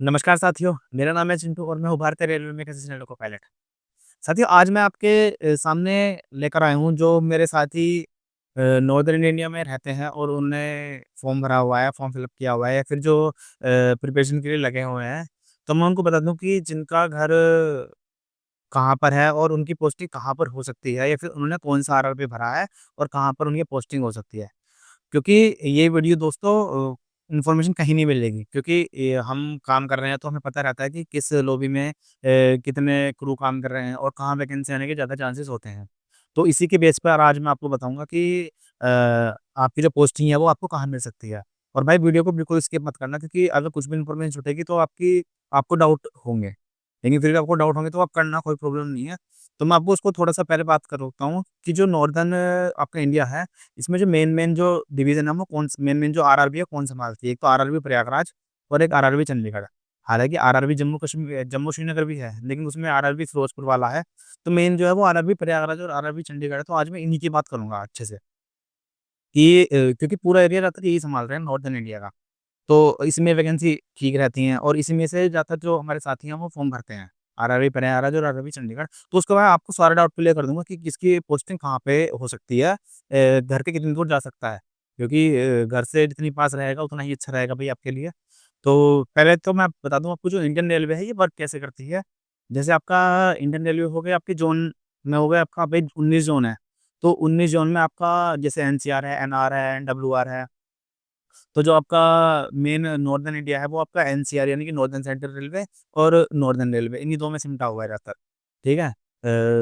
नमस्कार साथियों, मेरा नाम है चिंटू और मैं हूँ भारतीय रेलवे में एक असिस्टेंट लोको पायलट। साथियों, आज मैं आपके सामने लेकर आया हूँ जो मेरे साथी नॉर्दर्न इंडिया में रहते हैं और उन्होंने फॉर्म भरा हुआ है, फॉर्म फिलअप किया हुआ है या फिर जो प्रिपरेशन के लिए लगे हुए हैं। तो मैं उनको बता दूँ कि जिनका घर कहाँ पर है और उनकी पोस्टिंग कहाँ पर हो सकती है या फिर उन्होंने कौन-सा आरआरबी भरा है और कहाँ पर उनकी पोस्टिंग हो सकती है। क्योंकि ये वीडियो दोस्तों इन्फॉर्मेशन कहीं नहीं मिलेगी क्योंकि ये हम काम कर रहे हैं तो हमें पता रहता है कि किस लॉबी में कितने क्रू काम कर रहे हैं और कहाँ वैकेंसी आने के ज़्यादा चांसेस होते हैं। तो इसी के बेस पर आज मैं आपको बताऊँगा कि आपकी जो पोस्टिंग है वो आपको कहाँ मिल सकती है। और भाई वीडियो को बिल्कुल स्किप मत करना क्योंकि अगर कुछ भी इन्फॉर्मेशन छूटेगी तो आपको डाउट होंगे। लेकिन फिर भी आपको डाउट होंगे तो आप करना, कोई प्रॉब्लम नहीं है। तो मैं आपको उसको थोड़ा-सा पहले बात कर रोकता हूँ कि जो नॉर्दर्न आपका इंडिया है, इसमें जो मेन-मेन जो डिवीज़न है वो मेन-मेन जो आरआरबी है कौन सँभालती है? एक तो आरआरबी प्रयागराज और एक आरआरबी चंडीगढ़। हालाँकि आरआरबी जम्मू श्रीनगर भी है, लेकिन उसमें आरआरबी फ़िरोज़पुर वाला है। तो मेन जो है वो आरआरबी प्रयागराज और आरआरबी चंडीगढ़ है, तो आज मैं इन्हीं की बात करूँगा अच्छे से कि क्योंकि पूरा एरिया ज़्यादातर यही सँभाल रहे हैं नॉर्दर्न इंडिया का। तो इसमें वैकेंसी ठीक रहती हैं और इसी में से ज़्यादातर जो हमारे साथी हैं वो फ़ॉर्म भरते हैं। आरआरबी प्रयागराज और आरआरबी चंडीगढ़। तो उसके बाद आपको सारा डाउट क्लियर कर दूँगा कि किसकी पोस्टिंग कहाँ पे हो सकती है, घर के कितनी दूर जा सकता है। क्योंकि घर से जितनी पास रहेगा उतना ही अच्छा रहेगा भई आपके लिए। तो पहले तो मैं बता दूँ आपको जो इंडियन रेलवे है ये वर्क कैसे करती है। जैसे आपका इंडियन रेलवे हो गया आपके ज़ोन में हो गया आपका भई 19 ज़ोन है। तो 19 ज़ोन में आपका जैसे एनसीआर है, एनआर है, एनडब्ल्यूआर है। तो जो आपका मेन नॉर्दर्न इंडिया है वो आपका एनसीआर यानी कि नॉर्दर्न सेंट्रल रेलवे और नॉर्दर्न रेलवे इन्हीं 2 में सिमटा हुआ है ज़्यादातर, ठीक है?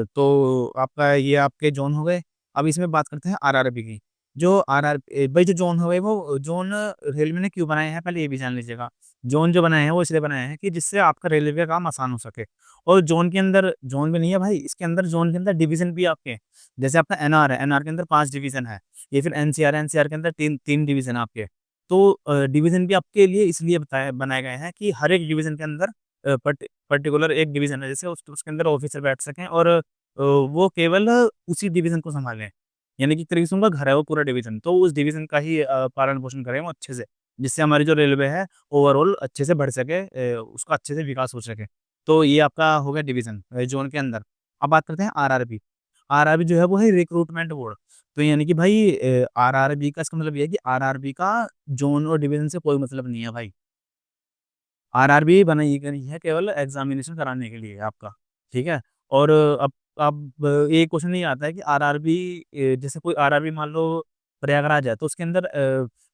तो आपका ये आपके ज़ोन हो गए। अब इसमें बात करते हैं आरआरबी की। जो भई जो ज़ोन हो गए वो ज़ोन रेलवे ने क्यों बनाए हैं पहले ये भी जान लीजिएगा। ज़ोन जो बनाए हैं वो इसलिए बनाए हैं कि जिससे आपका रेलवे का काम आसान हो सके। और ज़ोन के अंदर ज़ोन भी नहीं है भाई, इसके अंदर ज़ोन के अंदर डिवीज़न भी है आपके। जैसे आपका एनआर है, एनआर के अंदर 5 डिवीज़न है। या फिर एनसीआर है, एनसीआर के अंदर 3 डिवीज़न है आपके। तो डिवीज़न भी आपके लिए इसलिए बनाए गए हैं कि हर एक डिवीज़न के अंदर पर्टिकुलर एक डिवीज़न है जैसे उसके अंदर ऑफ़िसर बैठ सकें और वो केवल उसी डिवीज़न को सँभालें। यानी कि एक तरीके से उनका घर है वो पूरा डिवीज़न, तो उस डिवीज़न का ही पालन-पोषण करें वो अच्छे से, जिससे हमारी जो रेलवे है ओवरऑल अच्छे से बढ़ सके, उसका अच्छे से विकास हो सके। तो ये आपका हो गया डिवीज़न ज़ोन के अंदर। अब बात करते हैं आरआरबी। आरआरबी जो है वो है रिक्रूटमेंट बोर्ड। तो यानी कि भाई आरआरबी का इसका मतलब ये है कि आरआरबी का ज़ोन और डिवीज़न से कोई मतलब नहीं है भाई। आरआरबी बनाई गई है केवल एग्ज़ामिनेशन कराने के लिए आपका, ठीक है? और अब ये क्वेश्चन नहीं आता है कि आरआरबी जैसे कोई आरआरबी मान लो प्रयागराज है, तो उसके अंदर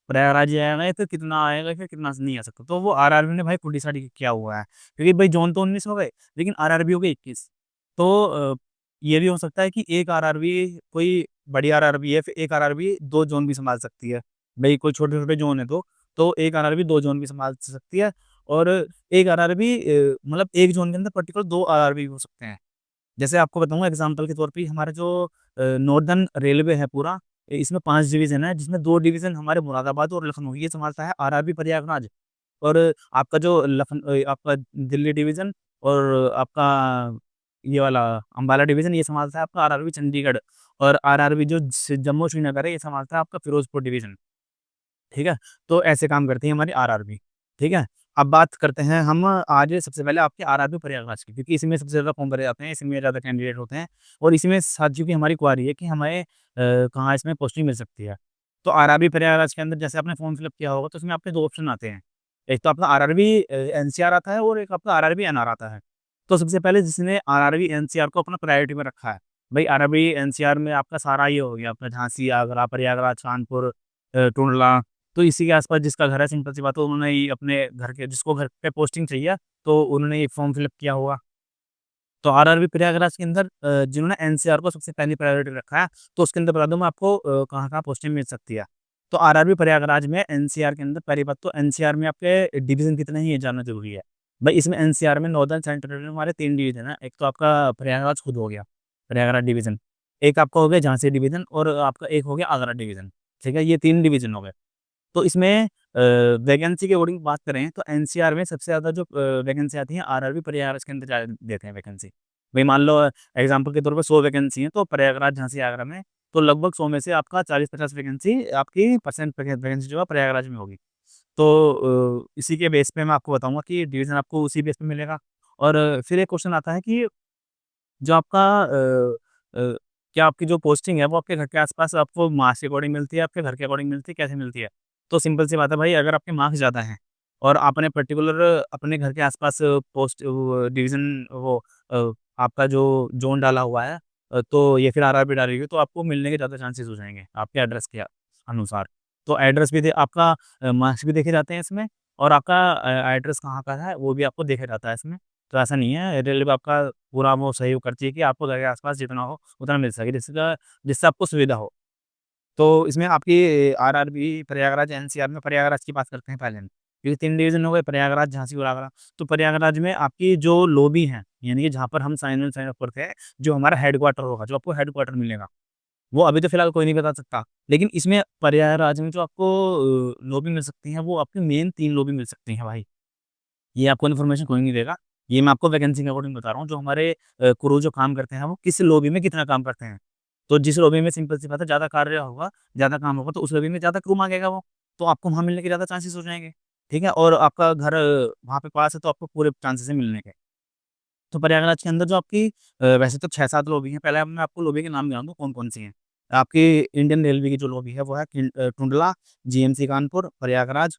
प्रयागराज ही आएगा या फिर कितना आएगा या फिर कितना नहीं आ सकता। तो वो आरआरबी ने भाई खुद डिसाइड किया हुआ है, क्योंकि भाई ज़ोन तो 19 हो गए, लेकिन आरआरबी हो गई 21। तो ये भी हो सकता है कि एक आरआरबी कोई बड़ी आरआरबी है, फिर एक आरआरबी 2 ज़ोन भी सँभाल सकती है। भई कोई छोटे-छोटे ज़ोन है तो एक आरआरबी 2 ज़ोन भी सँभाल सकती है और एक आरआरबी मतलब एक ज़ोन के अंदर पर्टिकुलर 2 आरआरबी हो सकते हैं। जैसे आपको बताऊँ एग्ज़ाम्पल के तौर पे हमारा जो नॉर्दर्न रेलवे है पूरा, इसमें 5 डिवीज़न है जिसमें 2 डिवीज़न हमारे मुरादाबाद और लखनऊ ये सँभालता है आरआरबी प्रयागराज। और आपका जो आपका दिल्ली डिवीज़न और आपका ये वाला अम्बाला डिवीज़न ये सँभालता है आपका आरआरबी चंडीगढ़ और आरआरबी जो जम्मू श्रीनगर है ये सँभालता है आपका फ़िरोज़पुर डिवीज़न। ठीक है? तो ऐसे काम करती है हमारी आरआरबी, ठीक है? अब बात करते हैं हम आज सबसे पहले आपके आरआरबी प्रयागराज की, क्योंकि इसी में सबसे ज़्यादा फॉर्म भरे जाते हैं, इसी में ज़्यादा कैंडिडेट होते हैं और इसी में साथियों की हमारी क्वेरी है कि हमें कहाँ इसमें पोस्टिंग मिल सकती है। तो आरआरबी प्रयागराज के अंदर जैसे आपने फॉर्म फिल अप किया होगा तो उसमें आपके 2 ऑप्शन आते हैं। एक तो आपका आरआरबी एनसीआर आता है और एक आपका आरआरबी एनआर आता है। तो सबसे पहले जिसने आरआरबी एनसीआर को अपना प्रायोरिटी में रखा है, भई आरआरबी एनसीआर में आपका सारा ये हो गया आपका झांसी, आगरा, प्रयागराज, कानपुर, टुंडला, तो इसी के आस-पास जिसका घर है सिंपल सी बात है उन्होंने ही अपने घर के जिसको घर पे पोस्टिंग चाहिए, तो उन्होंने ये फॉर्म फिल अप किया होगा। तो आरआरबी प्रयागराज के अंदर जिन्होंने एनसीआर को सबसे पहली प्रायोरिटी रखा है, तो उसके अंदर बता दूँ मैं आपको कहाँ-कहाँ पोस्टिंग मिल सकती है। तो आरआरबी प्रयागराज में एनसीआर के अंदर पहली बात तो एनसीआर में आपके डिवीज़न कितने हैं ये जानना ज़रूरी है। भई इसमें एनसीआर में नॉर्दर्न सेंट्रल में हमारे 3 डिवीज़न हैं, एक तो आपका प्रयागराज खुद हो गया, प्रयागराज डिवीज़न। एक आपका हो गया झांसी डिवीज़न और आपका एक हो गया आगरा डिवीज़न, ठीक है? ये 3 डिवीज़न हो गए। तो इसमें वैकेंसी के अकॉर्डिंग बात करें तो एनसीआर में सबसे ज़्यादा जो वैकेंसी आती है आरआरबी प्रयागराज के अंदर ज़्यादा देते हैं वैकेंसी। भई मान लो एग्ज़ाम्पल के तौर पे 100 वैकेंसी है तो प्रयागराज, झांसी, आगरा में तो लगभग 100 में से आपका 40-50 वैकेंसी आपकी परसेंट वैकेंसी जो है प्रयागराज में होगी। इसी के बेस पे मैं आपको बताऊँगा कि डिवीज़न आपको उसी बेस पे मिलेगा। और फिर एक क्वेश्चन आता है कि जो आपका क्या आपकी जो पोस्टिंग है वो आपके घर के आस-पास आपको मार्क्स के अकॉर्डिंग मिलती है, आपके घर के अकॉर्डिंग मिलती है, कैसे मिलती है? तो सिंपल सी बात है भाई, अगर आपके मार्क्स ज़्यादा हैं और आपने पर्टिकुलर अपने घर के आस-पास पोस्ट वो डिवीज़न वो अ, आपका जो ज़ोन डाला हुआ है, तो ये फिर आरआरबी डाली हुई है, तो आपको मिलने के ज़्यादा चांसेस हो जाएँगे, आपके एड्रेस के अनुसार। तो एड्रेस भी आपका मार्क्स भी देखे जाते हैं इसमें, और आपका एड्रेस कहाँ का है वो भी आपको देखा जाता है इसमें। तो ऐसा नहीं है, रेलवे आपका पूरा वो सहयोग करती है कि आपको घर के आस-पास जितना हो उतना मिल सके, जिससे आपको सुविधा हो। तो इसमें आपकी आरआरबी, प्रयागराज, एनसीआर में प्रयागराज की बात करते हैं पहले हम। क्योंकि 3 डिवीज़न हो गए, प्रयागराज, झांसी और आगरा। तो प्रयागराज में आपकी जो लॉबी है, यानी कि जहाँ पर हम साइन अप करते हैं, जो हमारा हेडक्वार्टर होगा, जो आपको हेडक्वार्टर मिलेगा, वो अभी तो फिलहाल कोई नहीं बता सकता। लेकिन इसमें प्रयागराज में जो आपको लॉबी मिल सकती है, वो आपकी मेन 3 लॉबी मिल सकती हैं भाई। ये आपको इन्फॉर्मेशन कोई नहीं देगा। ये मैं आपको वैकेंसी के अकॉर्डिंग बता रहा हूँ, जो हमारे क्रू जो काम करते हैं, वो किस लॉबी में कितना काम करते हैं। तो जिस लॉबी में सिंपल सी बात है ज़्यादा कार्य होगा, ज़्यादा काम होगा, तो उस लॉबी में ज़्यादा क्रू माँगेगा वो, तो आपको वहाँ मिलने के ज़्यादा चांसेस हो जाएँगे, ठीक है? और आपका घर वहाँ पे पास है, तो आपको पूरे चांसेस हैं मिलने के। तो प्रयागराज के अंदर जो आपकी वैसे तो 6-7 लॉबी हैं, पहले मैं आपको लॉबी के नाम गिना दूँ कौन-कौन सी हैं। आपकी इंडियन रेलवे की जो लॉबी है वो है टुंडला, जीएमसी कानपुर, प्रयागराज,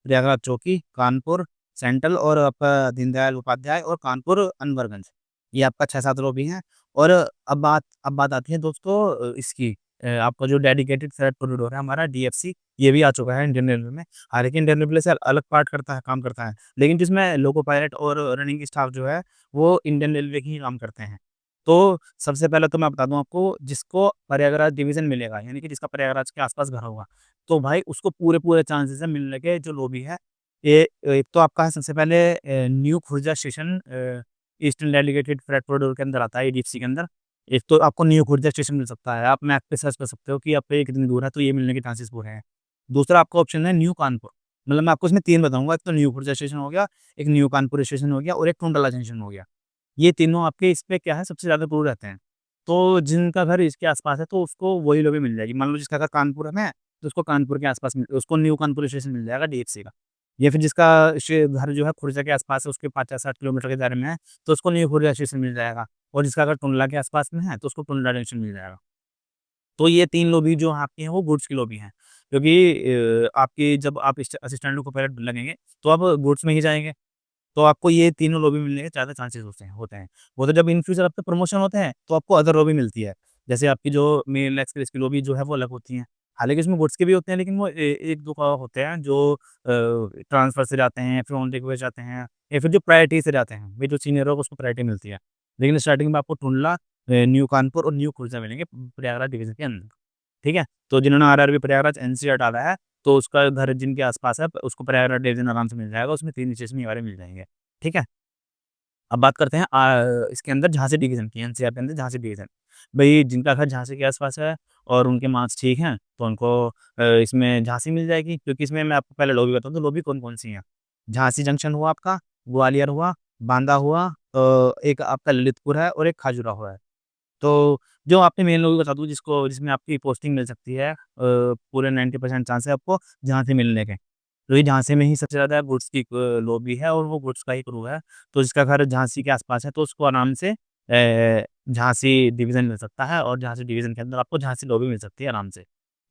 प्रयागराज चौकी, कानपुर सेंट्रल, और आपका दीनदयाल उपाध्याय और कानपुर अनवरगंज। ये आपका 6-7 लॉबी हैं। और अब बात आती है दोस्तों इसकी आपका जो डेडिकेटेड फ्रेट कॉरिडोर है हमारा डीएफसी, ये भी आ चुका है इंडियन रेलवे में। हालाँकि इंडियन रेलवे से अलग पार्ट करता है, काम करता है। लेकिन जिसमें लोको पायलट और रनिंग स्टाफ जो है वो इंडियन रेलवे की ही काम करते हैं। तो सबसे पहले तो मैं बता दूँ आपको, जिसको प्रयागराज डिवीज़न मिलेगा, यानी कि जिसका प्रयागराज के आस-पास घर होगा, तो भाई उसको पूरे-पूरे चांसेस हैं मिलने के। जो लॉबी है, ये एक तो आपका है सबसे पहले new Khurja station, eastern delegated freight corridor के अंदर आता है ईडीएफसी के अंदर। एक तो आपको न्यू खुर्जा स्टेशन मिल सकता है, आप मैप पे सर्च कर सकते हो कि आप पे कितनी दूर है, तो ये मिलने के चांसेस पूरे हैं। दूसरा आपका ऑप्शन है न्यू कानपुर, मतलब मैं आपको इसमें 3 बताऊँगा, एक तो न्यू खुर्जा स्टेशन हो गया, एक न्यू कानपुर स्टेशन हो गया और एक टुंडला जंक्शन हो गया। ये तीनों आपके इस पे क्या है, सबसे ज़्यादा दूर रहते हैं। तो जिनका घर इसके आस-पास है, तो उसको वही लॉबी मिल जाएगी। मान लो जिसका घर कानपुर में है, तो उसको कानपुर के आस-पास उसको न्यू कानपुर स्टेशन मिल जाएगा डीएफसी का। या फिर जिसका घर जो है खुर्जा के आस-पास है, उसके 50 या 60 किलोमीटर के दायरे में है, तो उसको न्यू खुर्जा स्टेशन मिल जाएगा। और जिसका घर टुंडला के आस-पास में है, तो उसको टुंडला जंक्शन मिल जाएगा। तो ये 3 लॉबी जो आपकी हैं, वो गुड्स की लॉबी हैं। क्योंकि आपकी जब आप असिस्टेंट लोको पायलट लगेंगे, तो आप गुड्स में ही जाएँगे। तो आपको ये तीनों लॉबी मिलने के ज़्यादा चांसेस होते हैं। वो तो जब इन फ्यूचर आपके प्रमोशन होते हैं, तो आपको अदर लॉबी मिलती है। जैसे आपकी जो मेल एक्सप्रेस की लॉबी जो है वो अलग होती हैं। हालाँकि इसमें गुड्स के भी होते हैं, लेकिन वो 1-2 का होते हैं जो ट्रांसफर से जाते हैं, फिर ऑन रिक्वेस्ट जाते हैं, या फिर जो प्रायोरिटी से जाते हैं। भई जो सीनियर होगा उसको प्रायोरिटी मिलती है। लेकिन स्टार्टिंग में आपको टुंडला, न्यू कानपुर और न्यू खुर्जा मिलेंगे प्रयागराज डिवीज़न के अंदर। ठीक है? तो जिन्होंने आरआरबी प्रयागराज एनसीआर डाला है, तो उसका घर जिनके आस-पास है, उसको प्रयागराज डिवीज़न आराम से मिल जाएगा, उसमें 3 स्टेशन ये वाले मिल जाएँगे। ठीक है? अब बात करते हैं इसके अंदर झांसी डिवीज़न की, एनसीआर के अंदर झांसी डिवीज़न। भई जिनका घर झांसी के आस-पास है और उनके मार्क्स ठीक हैं, तो उनको इसमें झांसी मिल जाएगी, क्योंकि इसमें मैं आपको पहले लॉबी बताऊँ तो लॉबी कौन-कौन सी हैं। झांसी जंक्शन हुआ आपका, ग्वालियर हुआ, बांदा हुआ, एक आपका ललितपुर है और एक खजुराहो है। तो जो आपने मेन लोग बता दूँ जिसमें आपकी पोस्टिंग मिल सकती है, पूरे 90% चांस है आपको झांसी मिलने के। तो ये झांसी में ही सबसे ज़्यादा गुड्स की लॉबी है और वो गुड्स का ही क्रू है। तो जिसका घर झांसी के आस-पास है, तो उसको आराम से झांसी डिवीज़न मिल सकता है, और झांसी डिवीज़न के अंदर आपको झांसी लॉबी मिल सकती है आराम से।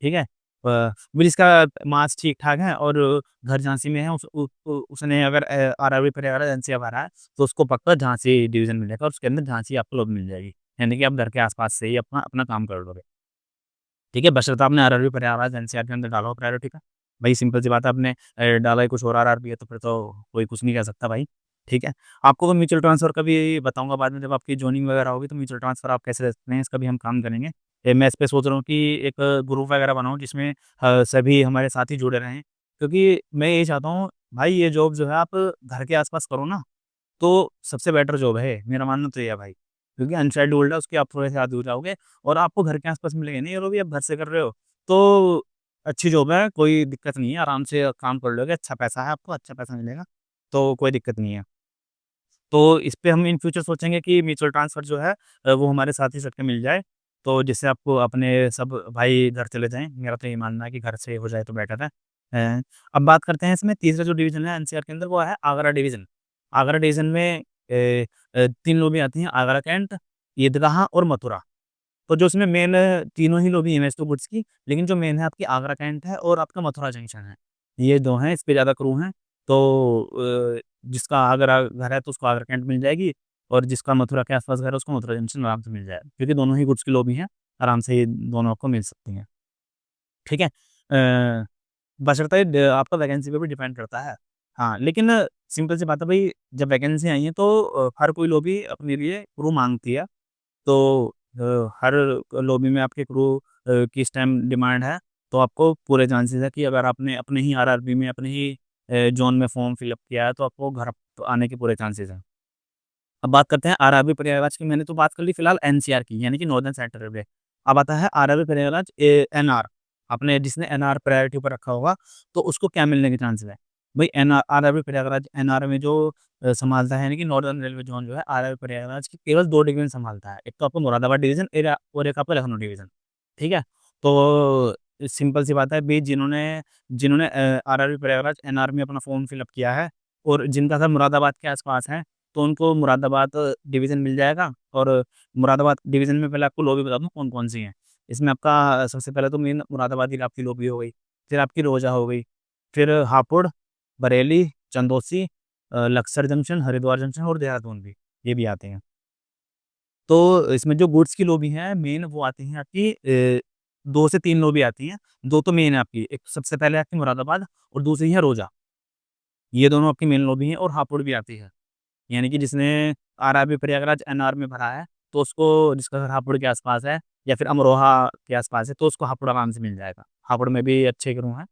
ठीक है? भी जिसका मार्क्स ठीक-ठाक है और घर झांसी में है, उसने अगर आरआरबी वगैरह एजेंसियाँ भरा है, तो उसको पक्का झांसी डिवीज़न मिलेगा और उसके अंदर झांसी आपको लॉबी मिल जाएगी। यानी कि आप घर के आस-पास से ही अपना अपना काम कर लोगे। ठीक है? बशर्ते आपने आरआरबी प्रयागराज एनसीआर के अंदर डाला हो प्रायोरिटी का। भई सिंपल सी बात है, आपने डाला ही कुछ और आरआरबी है, तो फिर तो कोई कुछ नहीं कह सकता भाई। ठीक है? आपको मैं म्यूचुअल ट्रांसफर का भी बताऊँगा बाद में, जब आपकी जॉइनिंग वगैरह होगी, तो म्यूचुअल ट्रांसफर आप कैसे ले सकते हैं, इसका भी हम काम करेंगे। मैं इस पे सोच रहा हूँ कि एक ग्रुप वगैरह बनाऊँ, जिसमें सभी हमारे साथी जुड़े रहें। क्योंकि मैं ये चाहता हूँ भाई, ये जॉब जो है आप घर के आस-पास करो ना, तो सबसे बेटर जॉब है, मेरा मानना तो ये है भाई। क्योंकि अनशेड्यूल्ड है, उसकी आप थोड़े से आदी हो जाओगे और आपको घर के आस-पास मिलेगा नहीं, और भी आप घर से कर रहे हो, तो अच्छी जॉब है, कोई दिक्कत नहीं है, आराम से काम कर लोगे, अच्छा पैसा है आपको, अच्छा पैसा मिलेगा, तो कोई दिक्कत नहीं है। तो इस पे हम इन फ्यूचर सोचेंगे कि म्यूचुअल ट्रांसफर जो है वो हमारे साथ ही सबके मिल जाए, तो जिससे आपको अपने सब भाई घर चले जाएँ। मेरा तो ये मानना है कि घर से हो जाए तो बेटर है। अ, अब बात करते हैं इसमें तीसरा जो डिवीज़न है एनसीआर के अंदर वो है आगरा डिवीज़न। आगरा डिवीज़न में 3 लॉबी आती हैं आगरा कैंट, ईदगाह और मथुरा। तो जो इसमें मेन तीनों ही लॉबी हैं वैसे तो गुड्स की, लेकिन जो मेन है आपकी आगरा कैंट है और आपका मथुरा जंक्शन है। ये 2 हैं, इस पे ज़्यादा क्रू हैं। तो जिसका आगरा घर है तो उसको आगरा कैंट मिल जाएगी और जिसका मथुरा के आस-पास घर है उसको मथुरा जंक्शन आराम से मिल जाएगा। क्योंकि दोनों ही गुड्स की लॉबी हैं, आराम से ये दोनों आपको मिल सकती हैं। ठीक है? बशर्ते आपका वैकेंसी पे भी डिपेंड करता है। हाँ, लेकिन सिंपल सी बात है भई जब वैकेंसी आई है तो हर कोई लॉबी अपने लिए क्रू माँगती है। तो हर लॉबी में आपके क्रू की इस टाइम डिमांड है, तो आपको पूरे चांसेस है कि अगर आपने अपने ही आरआरबी में अपने ही ज़ोन में फॉर्म फिल अप किया है तो आपको घर आने के पूरे चांसेस हैं। अब बात करते हैं आरआरबी प्रयागराज की मैंने तो बात कर ली फिलहाल एनसीआर की यानी कि नॉर्दर्न सेंट्रल रेलवे। अब आता है आरआरबी प्रयागराज एनआर आपने जिसने एनआर प्रायोरिटी पर रखा होगा तो उसको क्या मिलने के चांसेस है? भई एनआर आरआरबी प्रयागराज एनआर में जो संभालता है यानी कि नॉर्दर्न रेलवे ज़ोन जो है आरआरबी प्रयागराज की केवल 2 डिवीज़न संभालता है। एक तो आपको मुरादाबाद डिवीज़न एरा और एक आपका लखनऊ डिवीज़न, ठीक है? तो सिंपल सी बात है भई जिन्होंने जिन्होंने आरआरबी प्रयागराज एनआर में अपना फॉर्म फिल अप किया है और जिनका घर मुरादाबाद के आस-पास है तो उनको मुरादाबाद डिवीज़न मिल जाएगा और मुरादाबाद डिवीज़न में पहले आपको लॉबी बता दूँ कौन-कौन सी हैं। इसमें आपका सबसे पहले तो मेन मुरादाबाद की आपकी लॉबी हो गई, फिर आपकी रोजा हो गई, फिर हापुड़, बरेली, चंदौसी लक्सर जंक्शन, हरिद्वार जंक्शन और देहरादून भी, ये भी आते हैं। तो इसमें जो गुड्स की लॉबी है मेन वो आती हैं आपकी 2 से 3 लॉबी आती हैं, 2 तो मेन है आपकी, एक सबसे पहले आपकी मुरादाबाद और दूसरी है रोजा। ये दोनों आपकी मेन लॉबी हैं और हापुड़ भी आती है। यानी कि जिसने आरआरबी प्रयागराज एनआर में भरा है, तो उसको जिसका घर हापुड़ के आस-पास है या फिर अमरोहा के आस-पास है, तो उसको हापुड़ आराम से मिल जाएगा। हापुड़ में भी अच्छे क्रू हैं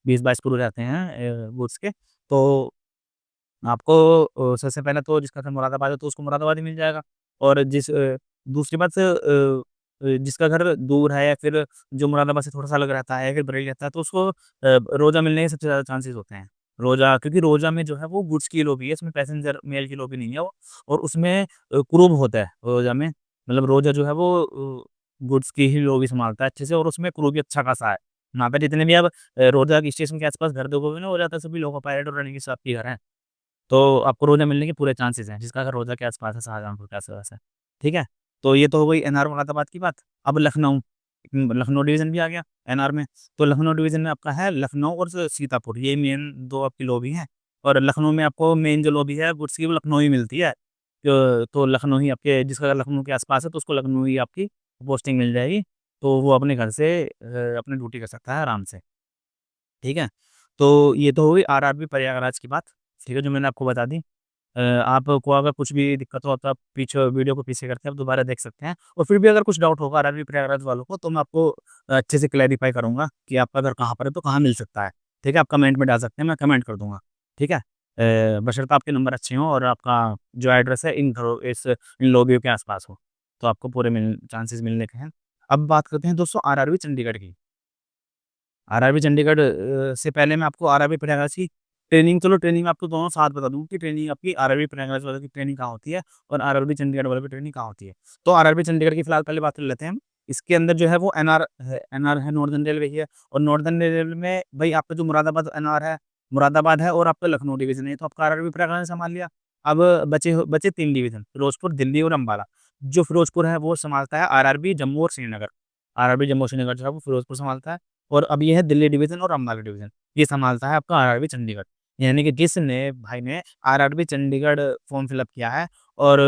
20-22 क्रू रहते हैं गुड्स के। तो आपको सबसे पहले तो जिसका घर मुरादाबाद है, तो उसको मुरादाबाद ही मिल जाएगा और दूसरी बात जिसका घर दूर है या फिर जो मुरादाबाद से थोड़ा-सा अलग रहता है या फिर बरेली रहता है, तो उसको रोज़ा मिलने के सबसे ज़्यादा चांसेस होते हैं। रोज़ा क्योंकि रोज़ा में जो है वो गुड्स की लॉबी है, इसमें पैसेंजर मेल की लॉबी नहीं है वो और उसमें क्रू होता है रोज़ा में। मतलब रोज़ा जो है वो गुड्स की ही लॉबी सँभालता है अच्छे से और उसमें क्रू भी अच्छा खासा है। वहाँ पे जितने भी आप रोज़ा के स्टेशन के आस-पास घर देखोगे ना, वो ज़्यादातर सभी लोको पायलट और रनिंग स्टाफ के घर हैं। तो आपको रोज़ा मिलने के पूरे चांसेस हैं, जिसका घर रोज़ा के आस-पास है, शाहजहाँपुर के आस-पास है, ठीक है? तो ये तो हो गई एनआर मुरादाबाद की बात। अब लखनऊ लखनऊ डिवीज़न भी आ गया एनआर में। तो लखनऊ डिवीज़न में आपका है लखनऊ और सीतापुर, ये मेन 2 आपकी लॉबी हैं और लखनऊ में आपको मेन जो लॉबी है गुड्स की वो लखनऊ ही मिलती है। तो लखनऊ ही आपके जिसका घर लखनऊ के आस-पास है, तो उसको लखनऊ ही आपकी पोस्टिंग मिल जाएगी। तो वो अपने घर से अपनी ड्यूटी कर सकता है आराम से, ठीक है? तो ये तो हो गई आरआरबी प्रयागराज की बात, ठीक है, जो मैंने आपको बता दी। आपको अगर कुछ भी दिक्कत हो तो आप पीछे वीडियो को पीछे करके आप दोबारा देख सकते हैं और फिर भी अगर कुछ डाउट होगा आरआरबी प्रयागराज वालों को तो मैं आपको अच्छे से क्लैरिफ़ाई करूँगा कि आपका घर कहाँ पर है तो कहाँ मिल सकता है, ठीक है? आप कमेंट में डाल सकते हैं, मैं कमेंट कर दूँगा, ठीक है? बशर्ते आपके नंबर अच्छे हों और आपका जो एड्रेस है इन लॉबियों के आस-पास हो, तो आपको पूरे चांसेस मिलने के हैं। अब बात करते हैं दोस्तों आरआरबी चंडीगढ़ की। आरआरबी चंडीगढ़ से पहले मैं आपको आरआरबी प्रयागराज की ट्रेनिंग चलो ट्रेनिंग मैं आपको दोनों साथ बता दूँ कि ट्रेनिंग आपकी आरआरबी प्रयागराज वालों की ट्रेनिंग कहाँ होती है और आरआरबी चंडीगढ़ वालों की ट्रेनिंग कहाँ होती है। तो आरआरबी चंडीगढ़ की फिलहाल पहले बात कर लेते हैं हम। इसके अंदर जो है वो एनआर है नॉर्दर्न रेलवे ही है और नॉर्दर्न रेलवे में भई आपका जो मुरादाबाद एनआर है, मुरादाबाद है और आपका लखनऊ डिवीज़न है, तो आपका आरआरबी प्रयागराज ने संभाल लिया। अब बचे 3 डिवीज़न फिरोज़पुर, दिल्ली और अम्बाला। जो फिरोज़पुर है वो संभालता है आरआरबी जम्मू और श्रीनगर। आरआरबी जम्मू और श्रीनगर जो है वो फिरोज़पुर संभालता है। और अब ये है दिल्ली डिवीज़न और अम्बाला डिवीज़न, ये सँभालता है आपका आरआरबी चंडीगढ़। यानी कि जिसने भाई ने RRB Chandigarh form fill up किया है और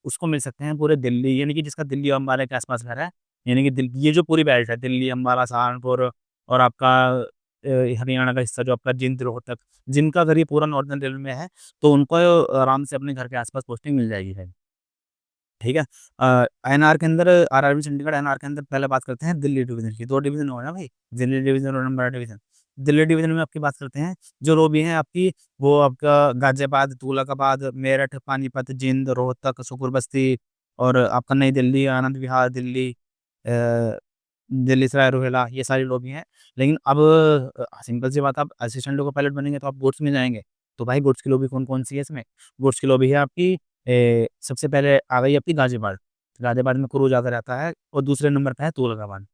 उसको मिल सकते हैं पूरे दिल्ली यानी कि जिसका दिल्ली और अम्बाला के आस-पास घर है, यानी कि दिल ये जो पूरी बेल्ट है दिल्ली, अम्बाला, सहारनपुर और आपका हरियाणा का हिस्सा जो आपका जींद, रोहतक, जिनका घर ये पूरा नॉर्दर्न रेलवे में है, तो उनको आराम से अपने घर के आस-पास पोस्टिंग मिल जाएगी है। ठीक है? एनआर के अंदर आरआरबी चंडीगढ़ एनआर के अंदर पहले बात करते हैं दिल्ली डिवीज़न की, 2 डिवीज़न हो गए ना भाई, दिल्ली डिवीज़न और अम्बाला डिवीज़न। दिल्ली डिवीज़न में आपकी बात करते हैं, जो लॉबी हैं आपकी, वो आपका गाज़ियाबाद, तुगलकाबाद, मेरठ, पानीपत, जींद, रोहतक, सुकुर बस्ती और आपका नई दिल्ली, आनंद विहार दिल्ली अ, दिल्ली सराय रोहिला, ये सारी लॉबी हैं। लेकिन अब सिंपल सी बात है, आप असिस्टेंट लोको पायलट बनेंगे तो आप गुड्स में जाएँगे। तो भाई गुड्स की लॉबी कौन-कौन सी है इसमें? गुड्स की लॉबी है आपकी सबसे पहले आ गई आपकी गाज़ियाबाद। गाज़ियाबाद में क्रू ज़्यादा रहता है और दूसरे नंबर पे है तुगलकाबाद।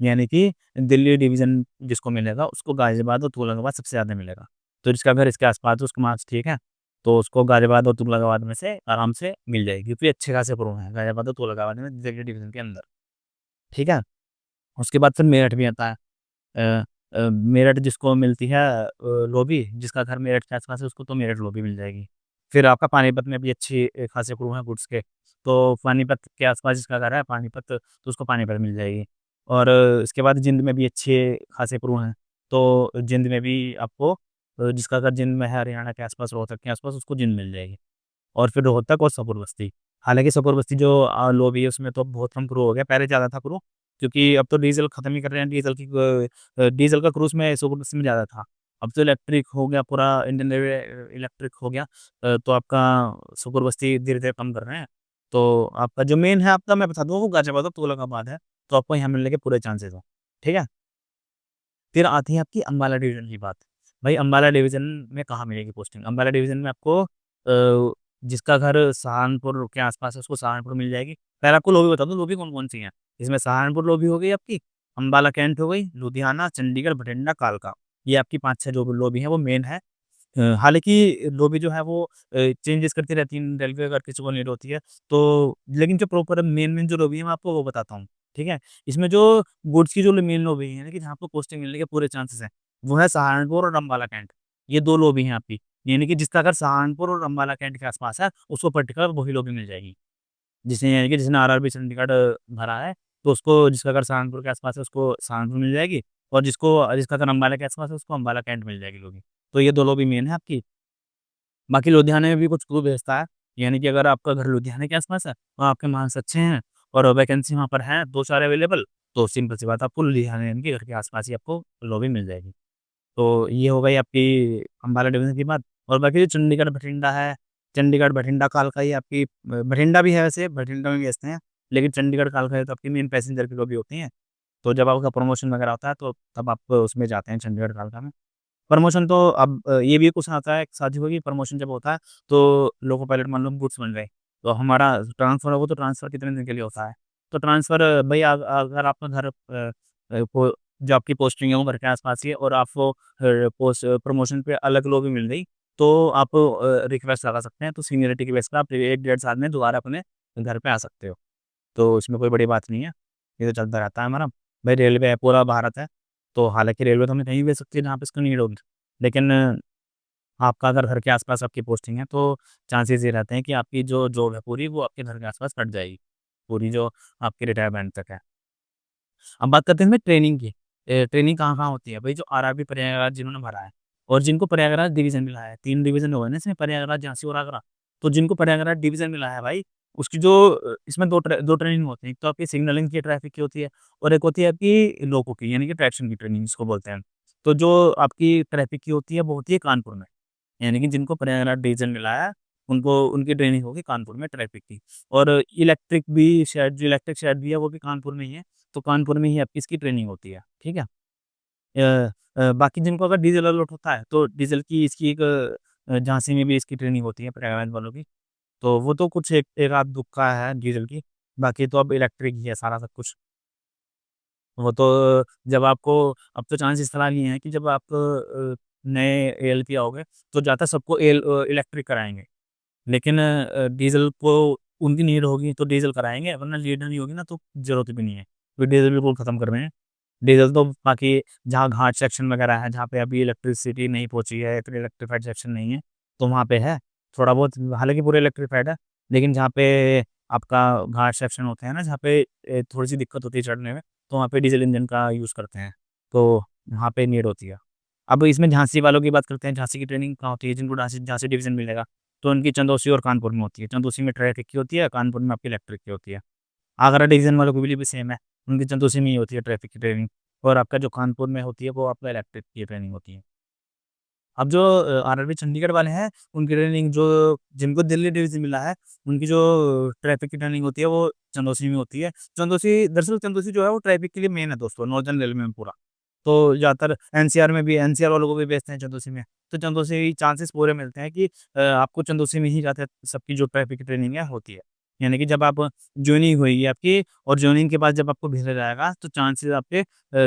यानी कि दिल्ली डिवीज़न जिसको मिलेगा उसको गाज़ियाबाद और तुगलकाबाद सबसे ज़्यादा मिलेगा। तो जिसका घर इसके आस-पास है उसके मार्क्स ठीक है, तो उसको गाज़ियाबाद और तुगलकाबाद में से आराम से मिल जाएगी क्योंकि अच्छे खासे प्रो हैं गाज़ियाबाद और तुगलकाबाद में दिल्ली डिवीज़न के अंदर, ठीक है? उसके बाद फिर मेरठ भी आता है। अ मेरठ जिसको मिलती है लोबी, जिसका घर मेरठ के आस-पास है उसको तो मेरठ लोबी मिल जाएगी। फिर आपका पानीपत में भी अच्छी खासे क्रू हैं गुड्स के, तो पानीपत के आस-पास जिसका घर है पानीपत, तो उसको पानीपत मिल जाएगी। और इसके बाद जिंद में भी अच्छे खासे क्रू हैं, तो जिंद में भी आपको जिसका घर जिंद में है हरियाणा के आस-पास, रोहतक के आस-पास उसको जिंद मिल जाएगी। और फिर रोहतक और सपुर बस्ती। हालाँकि सपुर बस्ती जो लोबी है उसमें तो अब बहुत कम क्रू हो गया, पहले ज़्यादा था क्रू, क्योंकि अब तो डीज़ल खत्म ही कर रहे हैं, डीज़ल का क्रूज़ में सपुर बस्ती में ज़्यादा था। अब तो इलेक्ट्रिक हो गया पूरा इंडियन रेलवे इलेक्ट्रिक हो गया, तो आपका सपुर बस्ती धीरे-धीरे कम कर रहे हैं। तो आपका जो मेन है आपका मैं बता दूँ वो गाज़ियाबाद और तुगलकाबाद है, तो आपको यहाँ मिलने के पूरे चांसेज़ हैं, ठीक है? फिर आती है आपकी अम्बाला डिवीज़न की बात। भाई अम्बाला डिवीज़न में कहाँ मिलेगी पोस्टिंग? अम्बाला डिवीज़न में आपको जिसका घर सहारनपुर के आस-पास है उसको सहारनपुर मिल जाएगी। पहले आपको लोबी बता दूँ लोबी कौन-कौन सी हैं? इसमें सहारनपुर लोबी हो गई आपकी, अम्बाला कैंट हो गई, लुधियाना, चंडीगढ़, बठिंडा, कालका। ये आपकी 5-6 जो लोबी हैं वो मेन है। हालाँकि लोबी जो है वो चेंजेस करती रहती हैं, रेलवे अगर किसी को नीड होती है, तो लेकिन जो प्रॉपर मेन-मेन जो लोबी है मैं आपको वो बताता हूँ, ठीक है? इसमें जो गुड्स की जो मेन लोबी है ना कि जहाँ पे पोस्टिंग मिलने के पूरे चांसेस हैं, वो है सहारनपुर और अम्बाला कैंट। ये 2 लोबी हैं आपकी, यानी कि जिसका अगर सहारनपुर और अम्बाला कैंट के आस-पास है, उसको पर्टिकुलर वही लोबी मिल जाएगी। जिसने यानी कि जिसने आरआरबी चंडीगढ़ भरा है, तो उसको जिसका अगर सहारनपुर के आस-पास है उसको सहारनपुर मिल जाएगी और जिसका अगर अम्बाला के आस-पास है उसको अम्बाला कैंट मिल जाएगी लोबी। तो ये 2 लोबी मेन है आपकी। बाकी लुधियाने में भी कुछ क्रू भेजता है, यानी कि अगर आपका घर लुधियाने के आस-पास है और आपके मार्क्स अच्छे हैं और वैकेंसी वहाँ पर है 2-4 अवेलेबल, तो सिंपल सी बात है आपको लुधियाने यानी कि घर के आस-पास ही आपको लॉबी मिल जाएगी। तो ये हो गई आपकी अम्बाला डिवीज़न की बात। और बाकी जो चंडीगढ़ बठिंडा है, चंडीगढ़ बठिंडा कालका ये आपकी बठिंडा भी है वैसे, बठिंडा में भी भेजते हैं, लेकिन चंडीगढ़ कालका ये तो आपकी मेन पैसेंजर की लॉबी होती हैं। तो जब आपका प्रमोशन वगैरह होता है तो तब आप उसमें जाते हैं चंडीगढ़ कालका में। प्रमोशन तो अब ये भी कुछ आता है साथियों कि प्रमोशन जब होता है तो लोको पायलट मान लो हम गुड्स बन गए, तो हमारा ट्रांसफ़र होगा तो ट्रांसफ़र कितने दिन के लिए होता है? तो ट्रांसफ़र भई अगर आपका घर को जो आपकी पोस्टिंग है वो घर के आस-पास ही है और आपको प्रमोशन पे अलग लॉबी मिल गई, तो आप रिक्वेस्ट लगा सकते हैं, तो सीनियरिटी की बेस पे आप 1 डेढ़ साल में दोबारा अपने घर पे आ सकते हो। तो इसमें कोई बड़ी बात नहीं है, ये तो चलता रहता है हमारा। भाई रेलवे है, पूरा भारत है, तो हालाँकि रेलवे तो हमें कहीं भी भेज सकती है जहाँ पे इसकी नीड होगी। लेकिन आपका अगर घर के आस-पास आपकी पोस्टिंग है तो चांसेज़ ये रहते हैं कि आपकी जो जॉब है पूरी वो आपके घर के आस-पास कट जाएगी, पूरी जो आपकी रिटायरमेंट तक है। अब बात करते हैं इसमें ट्रेनिंग की। ट्रेनिंग कहाँ-कहाँ होती है? भई जो आरआरबी प्रयागराज जिन्होंने भरा है और जिनको प्रयागराज डिवीज़न मिला है, 3 डिवीज़न हो गए ना इसमें प्रयागराज, झांसी और आगरा। तो जिनको प्रयागराज डिवीज़न मिला है भाई, उसकी जो इसमें 2 ट्रेनिंग होती है। एक तो आपकी सिग्नलिंग की, ट्रैफिक की होती है और एक होती है आपकी लोको की, यानी कि ट्रैक्शन की ट्रेनिंग जिसको बोलते हैं। तो जो आपकी ट्रैफिक की होती है, वो होती है कानपुर में। यानी कि जिनको प्रयागराज डिवीज़न मिला है, उनको उनकी ट्रेनिंग होगी कानपुर में ट्रैफिक की। और इलेक्ट्रिक शायद भी है, वो भी कानपुर में ही है। तो कानपुर में ही आपकी इसकी ट्रेनिंग होती है, ठीक है? बाकी जिनको अगर डीज़ल अलॉट होता है, तो डीज़ल की इसकी एक झांसी में भी इसकी ट्रेनिंग होती है प्रयागराज वालों की। तो वो तो कुछ एक एक आध तुक्का है डीज़ल की, बाकी तो अब इलेक्ट्रिक ही है सारा सब कुछ। वो तो जब आपको अब तो चांस इस तरह लिए हैं कि जब आप नए एएलपी आओगे, तो ज़्यादातर सबको इलेक्ट्रिक कराएँगे। लेकिन डीज़ल को उनकी नीड होगी तो डीज़ल कराएँगे, वरना नीड नहीं होगी ना तो ज़रूरत भी नहीं है। तो डीज़ल बिल्कुल खत्म कर रहे हैं। डीज़ल तो बाकी जहाँ घाट सेक्शन वगैरह है, जहाँ पे अभी इलेक्ट्रिसिटी नहीं पहुँची है, फिर इलेक्ट्रिफाइड सेक्शन नहीं है, तो वहाँ पे है। थोड़ा बहुत हालाँकि पूरे इलेक्ट्रिफाइड है, लेकिन जहाँ पे आपका घाट सेक्शन होते हैं ना, जहाँ पे थोड़ी-सी दिक्कत होती है चढ़ने में, तो वहाँ पे डीज़ल इंजन का यूज़ करते हैं। तो वहाँ पे नीड होती है। अब इसमें झांसी वालों की बात करते हैं, झांसी की ट्रेनिंग कहाँ होती है, जिनको झांसी झांसी डिवीज़न मिलेगा, तो उनकी चंदौसी और कानपुर में होती है। चंदौसी में ट्रैफिक की होती है, कानपुर में आपकी इलेक्ट्रिक की होती है। आगरा डिवीज़न वालों की भी सेम है, उनकी चंदौसी में ही होती है ट्रैफिक की ट्रेनिंग और आपका जो कानपुर में होती है, वो आपका इलेक्ट्रिक की ट्रेनिंग होती है। अब जो आरआरबी चंडीगढ़ वाले हैं, उनकी ट्रेनिंग जो जिनको दिल्ली डिवीज़न मिला है, उनकी जो ट्रैफिक की ट्रेनिंग होती है, वो चंदौसी में होती है। दरअसल चंदौसी जो है, वो ट्रैफिक के लिए मेन है दोस्तों, नॉर्दर्न रेलवे में पूरा। तो ज़्यादातर एनसीआर में भी एनसीआर वालों को भी भेजते हैं चंदौसी में। तो चंदौसी चांसेस पूरे मिलते हैं कि आपको चंदौसी में ही ज़्यादा सबकी जो ट्रैफिक की ट्रेनिंग है, होती है। यानी कि जब आप जॉइनिंग होएगी आपकी और जॉइनिंग के बाद जब आपको भेजा जाएगा तो चांसेस आपके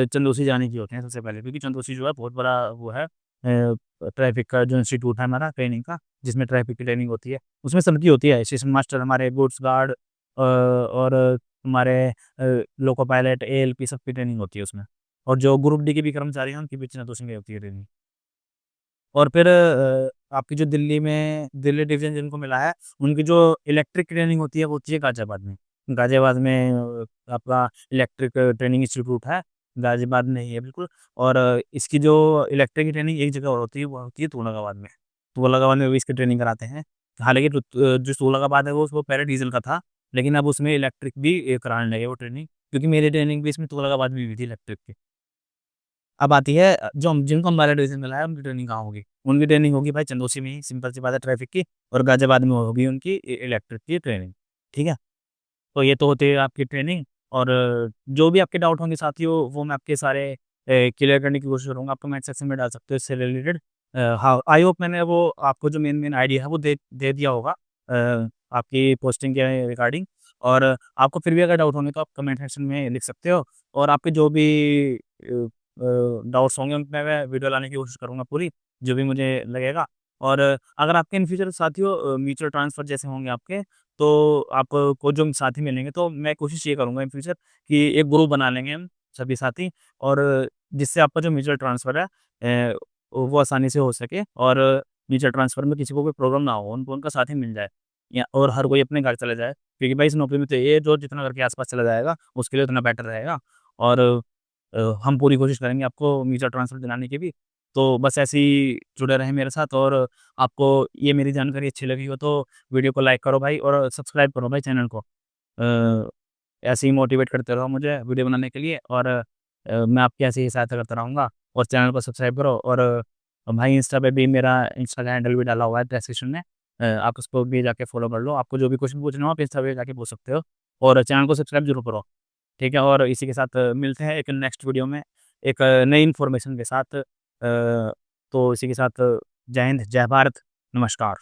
चंदौसी जाने के होते हैं सबसे पहले, क्योंकि चंदौसी जो है बहुत बड़ा वो है ट्रैफ़िक का जो इंस्टीट्यूट है हमारा ट्रेनिंग का, जिसमें ट्रैफ़िक की ट्रेनिंग होती है। उसमें सबकी होती है, स्टेशन मास्टर हमारे, गुड्स गार्ड और हमारे लोको पायलट, एएलपी सबकी ट्रेनिंग होती है उसमें। और जो ग्रुप डी के भी कर्मचारी हैं उनकी भी चंदौसी में होती है ट्रेनिंग। और फिर आपकी जो दिल्ली डिवीज़न जिनको मिला है, उनकी जो इलेक्ट्रिक ट्रेनिंग होती है, वो होती है गाज़ियाबाद में। गाज़ियाबाद में आपका इलेक्ट्रिक ट्रेनिंग इंस्टीट्यूट है, गाज़ियाबाद में ही है बिल्कुल। और इसकी जो इलेक्ट्रिक की ट्रेनिंग एक जगह और होती है, वो होती है तुगलकाबाद में। तुगलकाबाद में भी इसकी ट्रेनिंग कराते हैं। हालाँकि जो तुगलकाबाद है वो पहले डीज़ल का था, लेकिन अब उसमें इलेक्ट्रिक भी कराने लगे वो ट्रेनिंग, क्योंकि मेरी ट्रेनिंग भी इसमें तुगलकाबाद में हुई थी इलेक्ट्रिक की। अब आती है जो हम जिनको अम्बाला डिवीज़न मिला है उनकी ट्रेनिंग कहाँ होगी? उनकी ट्रेनिंग होगी भाई चंदौसी में ही, सिंपल सी बात है ट्रैफ़िक की, और गाज़ियाबाद में होगी उनकी इलेक्ट्रिक की ट्रेनिंग, ठीक है? तो ये तो होती है आपकी ट्रेनिंग। और जो भी आपके डाउट होंगे साथियों वो मैं आपके सारे क्लियर करने की कोशिश करूँगा, आप कमेंट सेक्शन में डाल सकते हो इससे रिलेटेड। हाँ, आई होप मैंने वो आपको जो मेन आइडिया है वो दे दे दिया होगा आपकी पोस्टिंग के रिगार्डिंग। और आपको फिर भी अगर डाउट होंगे तो आप कमेंट सेक्शन में लिख सकते हो, और आपके जो भी डाउट्स होंगे उनपे मैं वीडियो लाने की कोशिश करूँगा पूरी, जो भी मुझे लगेगा। और अगर आपके इन फ्यूचर साथियों म्यूचुअल ट्रांसफ़र जैसे होंगे आपके, तो आपको जो साथी मिलेंगे तो मैं कोशिश ये करूँगा इन फ्यूचर कि एक ग्रुप बना लेंगे हम सभी साथी, और जिससे आपका जो म्यूचुअल ट्रांसफ़र है वो आसानी से हो सके, और म्यूचुअल ट्रांसफ़र में किसी को कोई प्रॉब्लम ना हो, उनको उनका साथी मिल जाए, या और हर कोई अपने घर चला जाए। क्योंकि भाई इस नौकरी में तो ये जो जितना घर के आस-पास चला जाएगा, उसके लिए उतना बेटर रहेगा। और हम पूरी कोशिश करेंगे आपको म्यूचुअल ट्रांसफ़र दिलाने की भी। तो बस ऐसे ही जुड़े रहें मेरे साथ, और आपको ये मेरी जानकारी अच्छी लगी हो तो वीडियो को लाइक करो भाई, और सब्सक्राइब करो भाई चैनल को। ऐसे ही मोटिवेट करते रहो मुझे वीडियो बनाने के लिए, और मैं आपकी ऐसे ही सहायता करता रहूँगा। और चैनल को सब्सक्राइब करो, और भाई इंस्टा पे भी मेरा इंस्टा का हैंडल भी डाला हुआ है डिस्क्रिप्शन में। आप उसको भी जाके फॉलो कर लो। आपको जो भी क्वेश्चन पूछना हो आप इंस्टा पे जाके पूछ सकते हो, और चैनल को सब्सक्राइब ज़रूर करो। ठीक है? और इसी के साथ मिलते हैं एक नेक्स्ट वीडियो में, एक नई इन्फॉर्मेशन के साथ। तो इसी के साथ जय हिंद, जय भारत, नमस्कार।